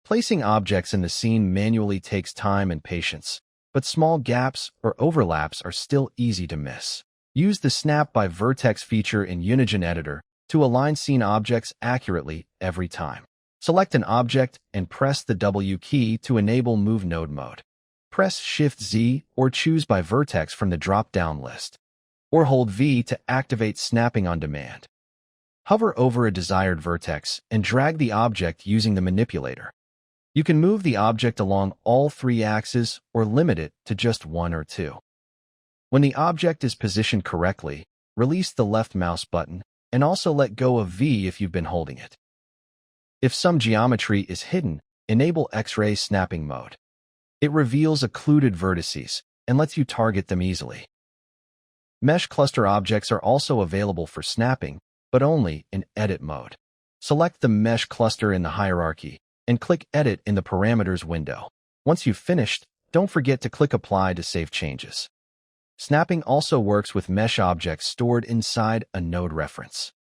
Placing objects in the scene manually takes time and patience, but small gaps or overlaps are still easy to miss. Use the Snap by Vertex feature in UNIGINE Editor to align scene objects accurately every time. Select an object and press the W key to enable Move Node mode. Press Shift-Z or choose by Vertex from the drop-down list, or hold V to activate snapping on demand. Hover over a desired vertex and drag the object using the manipulator. You can move the object along all three axes or limit it to just one or two. When the object is positioned correctly, release the left mouse button and also let go of V if you've been holding it. If some geometry is hidden, enable X-ray snapping mode. It reveals occluded vertices and lets you target them easily. Mesh cluster objects are also available for snapping, but only in edit mode. Select the mesh cluster in the hierarchy and click Edit in the Parameters window. Once you've finished, don't forget to click Apply to save changes. Snapping also works with mesh objects stored inside a node reference.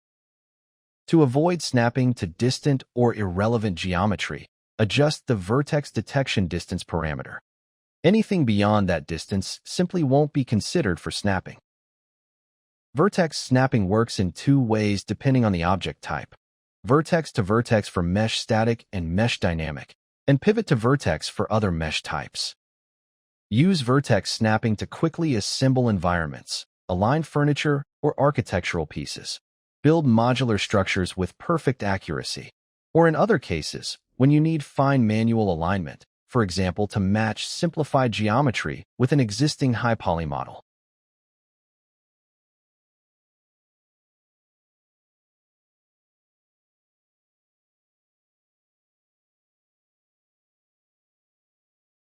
To avoid snapping to distant or irrelevant geometry, adjust the vertex detection distance parameter. Anything beyond that distance simply won't be considered for snapping. Vertex snapping works in two ways depending on the object type: vertex to vertex for mesh static and mesh dynamic, and pivot to vertex for other mesh types. Use vertex snapping to quickly assemble environments, align furniture or architectural pieces, build modular structures with perfect accuracy, or in other cases, when you need fine manual alignment, for example, to match simplified geometry with an existing high-poly model.